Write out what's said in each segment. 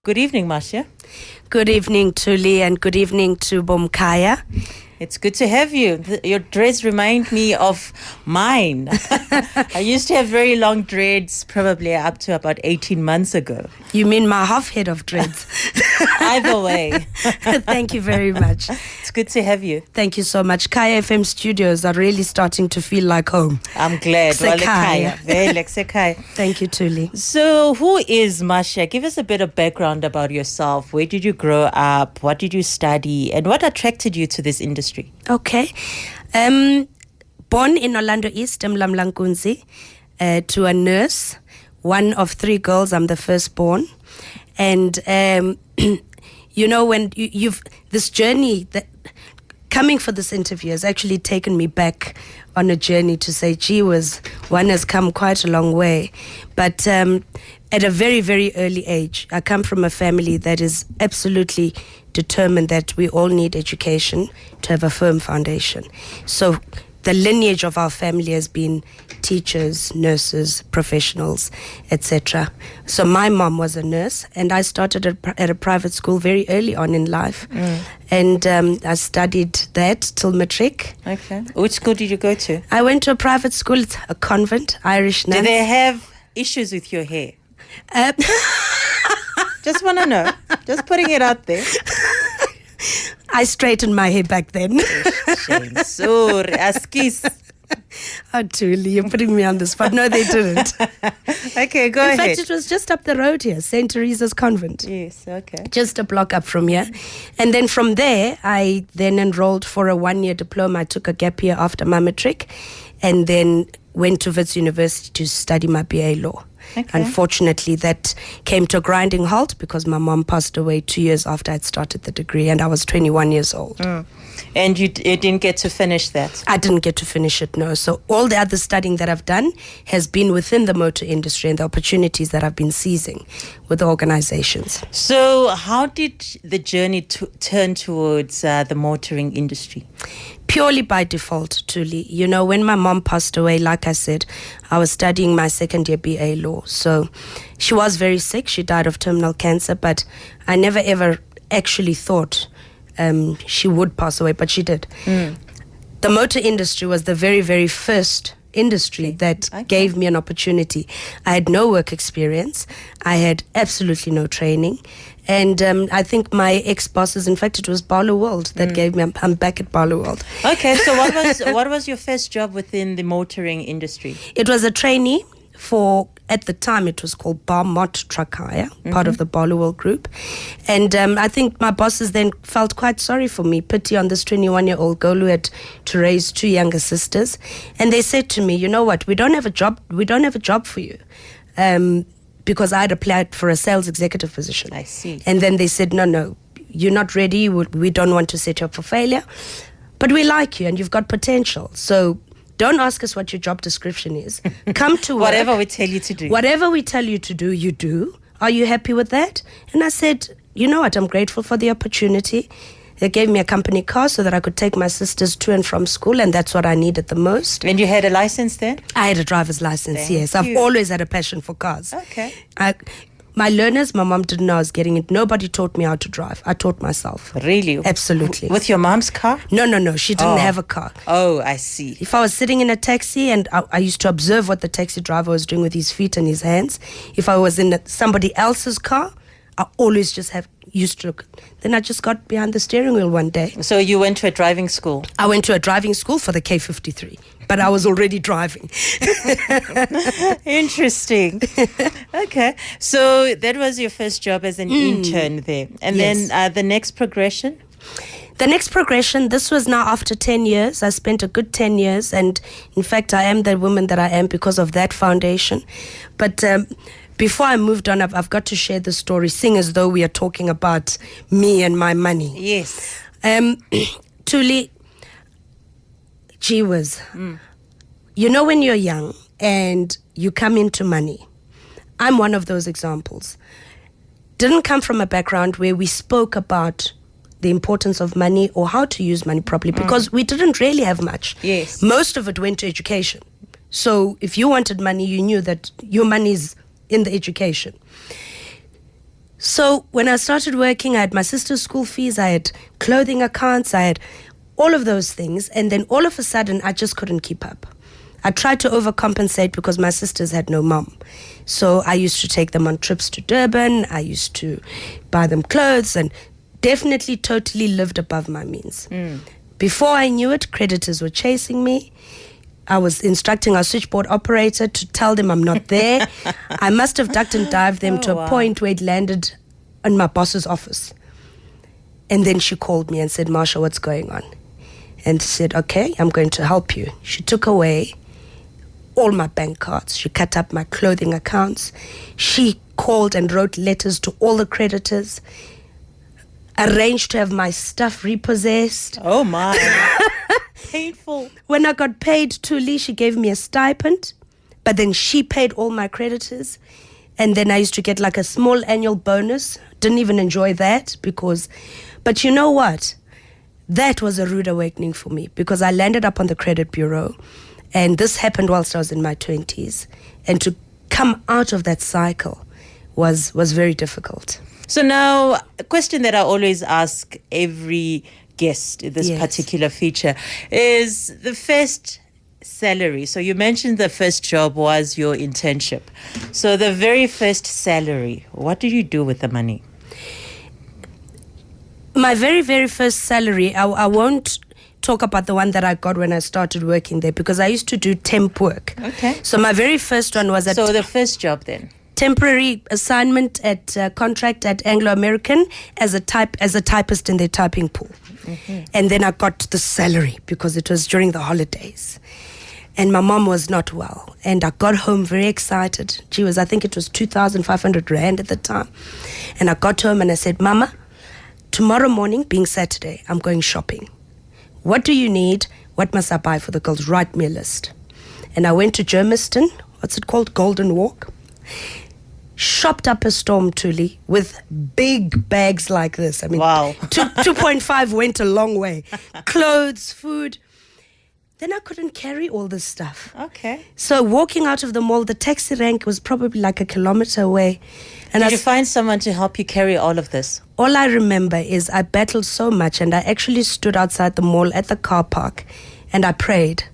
Good evening, Marcia. Good evening, Thuli, and good evening to Bomkaya. It's good to have you. Your dreads remind me of mine. I used to have very long dreads, probably up to about 18 months ago. You mean my half head of dreads? Either way. Thank you very much. It's good to have you. Thank you so much. Kaya FM studios are really starting to feel like home. I'm glad. Kaya. Thank you, Thuli. So who is Marcia? Give us a bit of background about yourself. Where did you grow up? What did you study? And what attracted you to this industry? Okay. Born in Orlando East, Mlamlankunzi, to a nurse, one of three girls. I'm the firstborn. And, you know, when you've this journey, that coming for this interview has actually taken me back on a journey to say, gee whiz, one has come quite a long way. But at a very, very early age, I come from a family that is absolutely determined that we all need education to have a firm foundation. So the lineage of our family has been teachers, nurses, professionals, etc. So my mom was a nurse, and I started at a private school very early on in life. And I studied that till matric. Okay. Which school did you go to? I went to a private school, it's a convent, Irish nuns. Do they have issues with your hair? Just want to know. Just putting it out there. I straightened my hair back then. Sorry, askis. Oh, Thuli, you're putting me on the spot. No, they didn't. Okay, go ahead. In fact, it was just up the road here, St. Teresa's Convent. Yes, okay. Just a block up from here. And then from there, I then enrolled for a one-year diploma. I took a gap year after my matric and then went to Wits University to study my BA law. Okay. Unfortunately, that came to a grinding halt because my mom passed away 2 years after I'd started the degree, and I was 21 years old. And you didn't get to finish that? I didn't get to finish it, no. So all the other studying that I've done has been within the motor industry and the opportunities that I've been seizing with the organizations. So how did the journey turn towards the motoring industry? Purely by default, Thuli. You know, when my mom passed away, like I said, I was studying my second year BA law. So she was very sick. She died of terminal cancer, but I never ever actually thought she would pass away, but she did. The motor industry was the very, very first industry that gave me an opportunity. I had no work experience. I had absolutely no training. And I think my ex-bosses, in fact, it was Barlow World that gave me, I'm back at Barlow World. Okay, so what was your first job within the motoring industry? It was a trainee for, at the time, it was called Bar Mott Truck Hire, part of the Barlow World group. And I think my bosses then felt quite sorry for me, pity on this 21-year-old girl who had to raise two younger sisters. And they said to me, you know what, we don't have a job for you. Because I'd applied for a sales executive position. I see. And then they said, no, you're not ready. We don't want to set you up for failure. But we like you and you've got potential. So don't ask us what your job description is. Come to work. Whatever we tell you to do. Whatever we tell you to do, you do. Are you happy with that? And I said, you know what, I'm grateful for the opportunity. They gave me a company car so that I could take my sisters to and from school, and that's what I needed the most. And you had a license then? I had a driver's license, yes. I've always had a passion for cars. Okay. My learners, my mom didn't know I was getting it. Nobody taught me how to drive. I taught myself. Really? Absolutely. With your mom's car? No. She didn't have a car. Oh, I see. If I was sitting in a taxi and I used to observe what the taxi driver was doing with his feet and his hands. If I was in somebody else's car, I always just used to look. Then I just got behind the steering wheel one day. So you went to a driving school? I went to a driving school for the K53, but I was already driving. Interesting. Okay. So that was your first job as an intern there. And then the next progression? The next progression, this was now after 10 years. I spent a good 10 years. And in fact, I am the woman that I am because of that foundation. But before I moved on, I've got to share the story, seeing as though we are talking about me and my money. Yes. Thuli, gee whiz. You know when you're young and you come into money, I'm one of those examples. Didn't come from a background where we spoke about the importance of money or how to use money properly because we didn't really have much. Yes. Most of it went to education. So if you wanted money, you knew that your money is in the education. So when I started working, I had my sister's school fees, I had clothing accounts, I had all of those things. And then all of a sudden, I just couldn't keep up. I tried to overcompensate because my sisters had no mom. So I used to take them on trips to Durban. I used to buy them clothes and definitely totally lived above my means. Before I knew it, creditors were chasing me. I was instructing our switchboard operator to tell them I'm not there. I must have ducked and dived them to a point where it landed in my boss's office. And then she called me and said, Marcia, what's going on? And said, okay, I'm going to help you. She took away all my bank cards. She cut up my clothing accounts. She called and wrote letters to all the creditors, arranged to have my stuff repossessed. Oh my. Painful. When I got paid, Thuli, she gave me a stipend, but then she paid all my creditors. And then I used to get like a small annual bonus. Didn't even enjoy that but you know what? That was a rude awakening for me because I landed up on the credit bureau. And this happened whilst I was in my 20s. And to come out of that cycle was very difficult. So now, a question that I always ask every guest in this Yes. particular feature is the first salary. So you mentioned the first job was your internship. So the very first salary, what did you do with the money? My very, very first salary, I won't talk about the one that I got when I started working there because I used to do temp work. Okay. So my very first one was So the first job then? temporary assignment at contract at Anglo American as a typist in their typing pool. And then I got the salary because it was during the holidays. And my mom was not well. And I got home very excited. I think it was 2,500 Rand at the time. And I got home and I said, Mama, tomorrow morning, being Saturday, I'm going shopping. What do you need? What must I buy for the girls? Write me a list. And I went to Germiston, what's it called? Golden Walk. Shopped up a storm, Thuli, with big bags like this. I mean, wow. 2.5 went a long way. Clothes, food. Then I couldn't carry all this stuff. Okay. So walking out of the mall, the taxi rank was probably like 1 kilometer away. And Did you find someone to help you carry all of this? All I remember is I battled so much and I actually stood outside the mall at the car park and I prayed.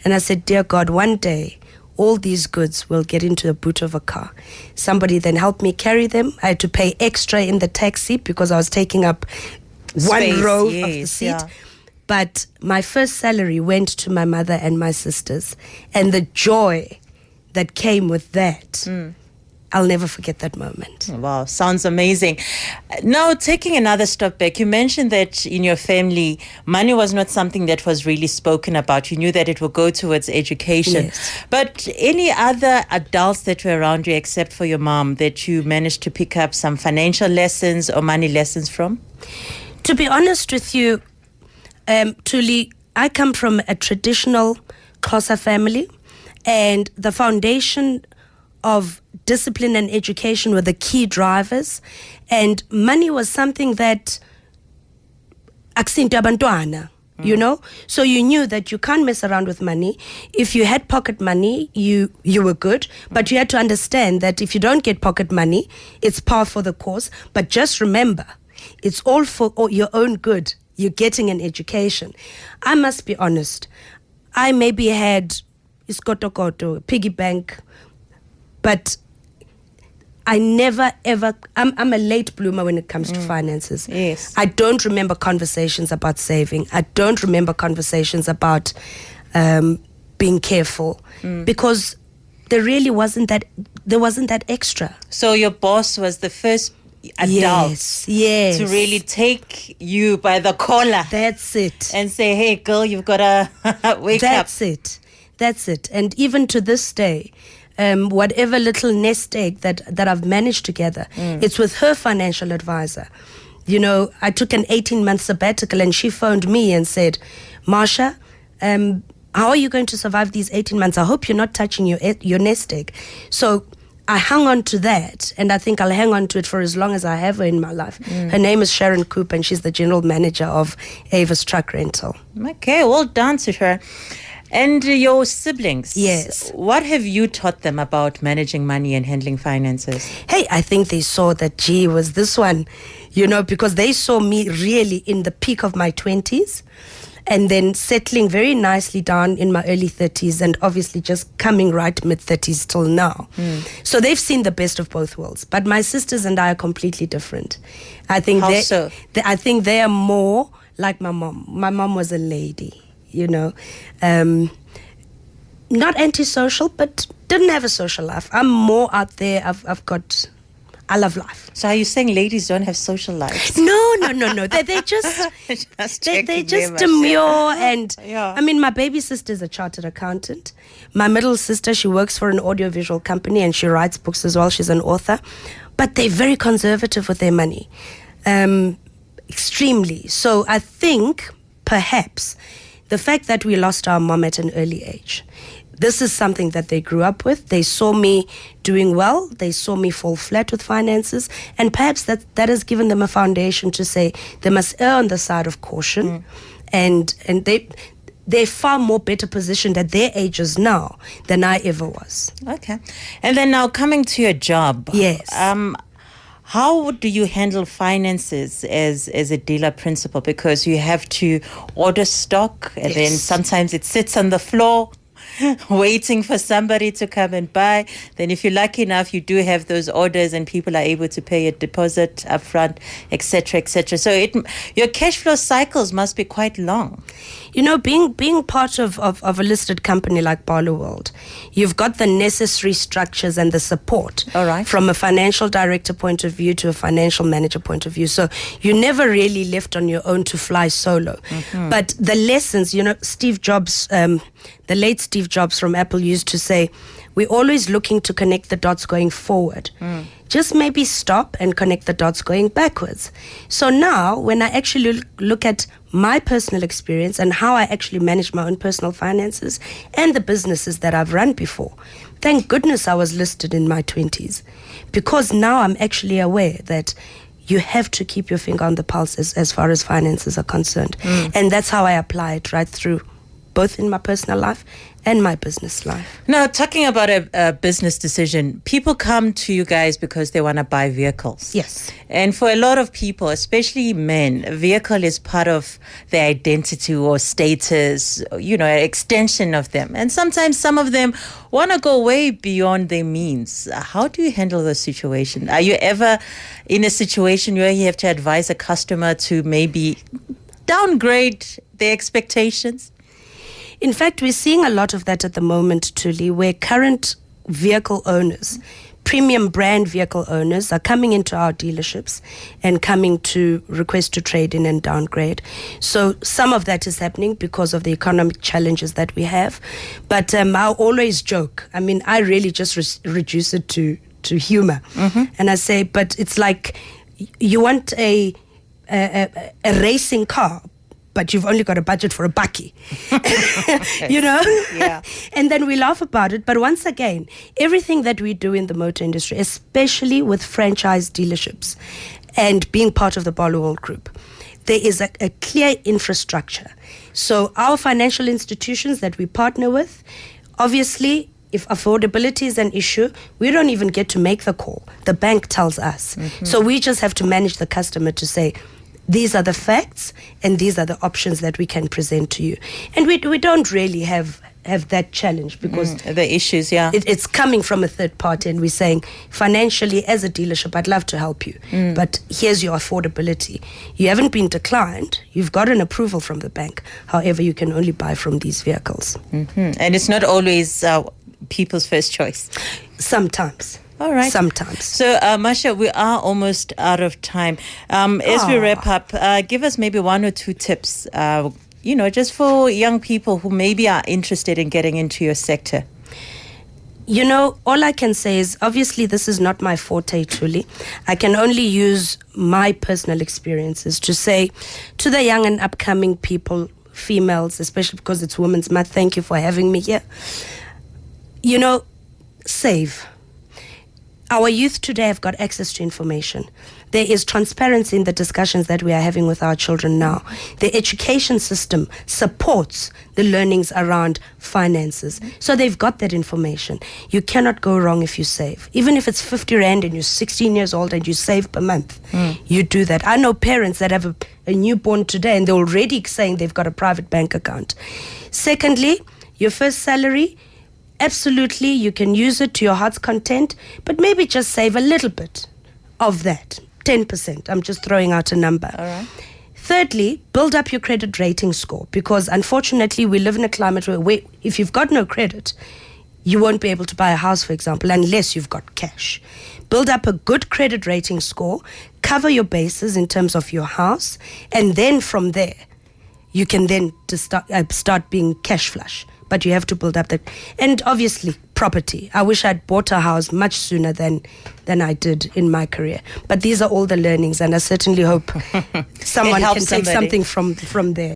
And I said, dear God, one day all these goods will get into the boot of a car. Somebody then helped me carry them. I had to pay extra in the taxi because I was taking up one row of the seat. Yeah. But my first salary went to my mother and my sisters. And the joy that came with that, I'll never forget that moment. Wow, sounds amazing. Now, taking another step back, you mentioned that in your family, money was not something that was really spoken about. You knew that it would go towards education. Yes. But any other adults that were around you, except for your mom, that you managed to pick up some financial lessons or money lessons from? To be honest with you, Thuli, I come from a traditional Xhosa family, and the foundation of discipline and education were the key drivers, and money was something that akusinto abantwana, you know? So you knew that you can't mess around with money. If you had pocket money, you were good, but you had to understand that if you don't get pocket money, it's par for the course. But just remember, it's all for your own good. You're getting an education. I must be honest, I maybe had iskotokoto, piggy bank, but I never ever, I'm a late bloomer when it comes to finances. Yes. I don't remember conversations about saving. I don't remember conversations about being careful because there wasn't that extra. So your boss was the first adult yes. to really take you by the collar. That's it. And say, hey, girl, you've got to wake up. That's it. And even to this day, whatever little nest egg that I've managed to gather, it's with her financial advisor. You know, I took an 18-month sabbatical and she phoned me and said, Marcia, how are you going to survive these 18 months? I hope you're not touching your nest egg. So I hung on to that, and I think I'll hang on to it for as long as I have her in my life. Her name is Sharon Coop, and she's the general manager of Avis Truck Rental. Okay, well done to her. And your siblings? Yes. What have you taught them about managing money and handling finances? Hey, I think they saw that, gee, was this one, because they saw me really in the peak of my 20s and then settling very nicely down in my early 30s and obviously just coming right mid-30s till now. So they've seen the best of both worlds. But my sisters and I are completely different. I think How so? I think they are more like my mom. My mom was a lady. Not antisocial, but didn't have a social life. I'm more out there. I love life. So are you saying ladies don't have social lives? No. They just they just demure and Yeah. I mean, my baby sister is a chartered accountant. My middle sister, she works for an audiovisual company and she writes books as well. She's an author, but they're very conservative with their money, extremely. So I think perhaps the fact that we lost our mom at an early age, this is something that they grew up with. They saw me doing well. They saw me fall flat with finances. And perhaps that has given them a foundation to say they must err on the side of caution. And they're far more better positioned at their ages now than I ever was. Okay. And then now coming to your job. Yes. How do you handle finances as a dealer principal? Because you have to order stock and then sometimes it sits on the floor waiting for somebody to come and buy. Then if you're lucky enough, you do have those orders and people are able to pay a deposit up front, etc., etc. So your cash flow cycles must be quite long. Being part of a listed company like Barloworld, you've got the necessary structures and the support. All right. From a financial director point of view to a financial manager point of view. So you're never really left on your own to fly solo. But the lessons, Steve Jobs, the late Steve Jobs from Apple used to say, we're always looking to connect the dots going forward. Just maybe stop and connect the dots going backwards. So now, when I actually look at my personal experience and how I actually manage my own personal finances and the businesses that I've run before, thank goodness I was listed in my 20s. Because now I'm actually aware that you have to keep your finger on the pulse as far as finances are concerned. And that's how I apply it right through, both in my personal life and my business life. Now, talking about a business decision, people come to you guys because they want to buy vehicles. Yes. And for a lot of people, especially men, a vehicle is part of their identity or status, an extension of them. And sometimes some of them want to go way beyond their means. How do you handle the situation? Are you ever in a situation where you have to advise a customer to maybe downgrade their expectations? In fact, we're seeing a lot of that at the moment, Thuli, where current vehicle owners, premium brand vehicle owners, are coming into our dealerships and coming to request to trade in and downgrade. So some of that is happening because of the economic challenges that we have. But I always joke. I mean, I really just reduce it to humor. And I say, but it's like you want a racing car, but you've only got a budget for a bakkie, Yeah. And then we laugh about it. But once again, everything that we do in the motor industry, especially with franchise dealerships and being part of the Barloworld Group, there is a clear infrastructure. So our financial institutions that we partner with, obviously, if affordability is an issue, we don't even get to make the call. The bank tells us. So we just have to manage the customer to say, these are the facts and these are the options that we can present to you. And we don't really have that challenge because the issues, it's coming from a third party and we're saying, financially, as a dealership, I'd love to help you, but here's your affordability. You haven't been declined. You've got an approval from the bank. However, you can only buy from these vehicles. And it's not always people's first choice. Sometimes. All right. Sometimes. So, Marcia, we are almost out of time. As we wrap up, give us maybe one or two tips, just for young people who maybe are interested in getting into your sector. All I can say is, obviously, this is not my forte, truly. I can only use my personal experiences to say to the young and upcoming people, females, especially because it's Women's Month, thank you for having me here. Save. Our youth today have got access to information. There is transparency in the discussions that we are having with our children now. The education system supports the learnings around finances. So they've got that information. You cannot go wrong if you save. Even if it's 50 Rand and you're 16 years old and you save per month, you do that. I know parents that have a newborn today and they're already saying they've got a private bank account. Secondly, your first salary, absolutely, you can use it to your heart's content, but maybe just save a little bit of that, 10%. I'm just throwing out a number. All right. Thirdly, build up your credit rating score, because unfortunately we live in a climate where if you've got no credit, you won't be able to buy a house, for example, unless you've got cash. Build up a good credit rating score, cover your bases in terms of your house, and then from there, you can then start being cash flush. But you have to build up that. And obviously, property. I wish I'd bought a house much sooner than I did in my career. But these are all the learnings, and I certainly hope someone can take something from there.